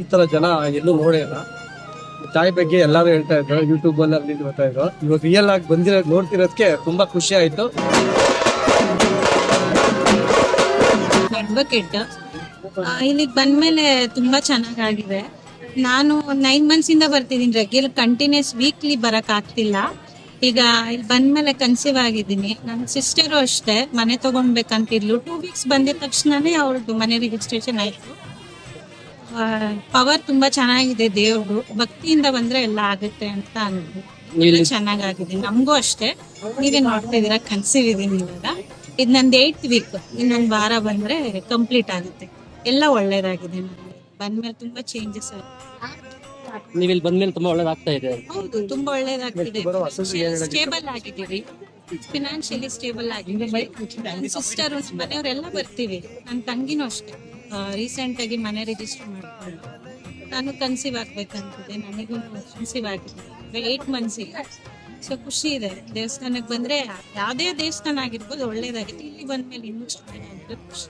ಈ ತರ ಜನ ಎಲ್ಲೂ ನೋಡಿಲ್ಲ. ತಾಯಿ ಬಗ್ಗೆ ಎಲ್ಲಾರು ಹೇಳ್ತಾ ಇದ್ರು, ಯೂಟ್ಯೂಬ್ ಅಲ್ಲಿ ಅಲ್ಲಿ ಬರ್ತಾ ಇದ್ರು. ಇವಾಗ ರಿಯಲ್ ಆಗಿ ಬಂದಿರೋದು ನೋಡ್ತಿರೋದಕ್ಕೆ ತುಂಬಾ ಖುಷಿ ಆಯ್ತು. ಅಡ್ವೊಕೇಟ್ ಇಲ್ಲಿಗೆ ಬಂದ್ಮೇಲೆ ತುಂಬಾ ಚೆನ್ನಾಗಾಗಿದೆ. ನಾನು 9 months ಇಂದ ಬರ್ತಿದ್ದೀನಿ, ರೆಗ್ಯುಲರ್ ಕಂಟಿನ್ಯೂಸ್ ವೀಕ್ಲಿ ಬರಕ್ ಆಗ್ತಿಲ್ಲ. ಈಗ ಇಲ್ಲಿ ಬಂದ್ಮೇಲೆ ಕನ್ಸೀವ್ ಆಗಿದ್ದೀನಿ. ನನ್ನ ಸಿಸ್ಟರು ಅಷ್ಟೇ ಮನೆ ತಗೊಂಡ್ಬೇಕಂತಿದ್ಲು. 2 weeks ಬಂದಿದ ತಕ್ಷಣನೇ ಅವ್ರದ್ದು ಮನೆ ರಿಜಿಸ್ಟ್ರೇಷನ್ ಆಯ್ತು. ಪವರ್ ತುಂಬಾ ಚೆನ್ನಾಗಿದೆ ದೇವ್ರು. ಭಕ್ತಿಯಿಂದ ಬಂದ್ರೆ ಎಲ್ಲ ಆಗುತ್ತೆ ಅಂತ ಅಂದ್ರು. ಚೆನ್ನಾಗಾಗಿದೆ. ನಮಗೂ ಅಷ್ಟೇ, ನೀವೇ ನೋಡ್ತಾ ಇದೀರಾ ಕನ್ಸೀವ್ ಇದೀನಿ ಇವಾಗ. ಇದು ನಂದು 8th week. ಇನ್ನೊಂದು ವಾರ ಬಂದ್ರೆ ಕಂಪ್ಲೀಟ್ ಆಗುತ್ತೆ. ಎಲ್ಲ ಒಳ್ಳೇದಾಗಿದೆ. ನನಗೆ ಬಂದ್ಮೇಲೆ ತುಂಬಾ ಚೇಂಜಸ್ ಆಗಿದೆ. ನೀವು ಇಲ್ಲಿ ಬಂದ್ಮೇಲೆ ತುಂಬಾ ಒಳ್ಳೇದಾಗ್ತಾ ಇದೆ. ಹೌದು, ತುಂಬಾ ಒಳ್ಳೇದಾಗ್ತಿದೆ. ಸ್ಟೇಬಲ್ ಆಗಿದ್ದೀವಿ, ಫಿನಾನ್ಷಿಯಲಿ ಸ್ಟೇಬಲ್ ಆಗಿದ್ದೀವಿ. ಸಿಸ್ಟರ್ ಮನೆಯವರೆಲ್ಲ ಬರ್ತೀವಿ. ನನ್ನ ತಂಗಿನೂ ಅಷ್ಟೇ ರೀಸೆಂಟ್ ಆಗಿ ಮನೆ ರಿಜಿಸ್ಟರ್ ಮಾಡ್ಕೊಂಡು ನಾನು ಕನ್ಸೀವ್ ಆಗ್ಬೇಕಂತಿದೆ. ನನಗೂ ಕನ್ಸೀವ್ ಆಗಿದೆ 8 months. ಸೊ ಖುಷಿ ಇದೆ. ದೇವಸ್ಥಾನಕ್ಕೆ ಬಂದ್ರೆ ಯಾವ್ದೇ ದೇವಸ್ಥಾನ ಆಗಿರ್ಬೋದು ಒಳ್ಳೇದಾಗಿದೆ. ಇಲ್ಲಿ ಬಂದ್ಮೇಲೆ ಇನ್ನೂ ಚೆನ್ನಾಗಿ ಖುಷಿ.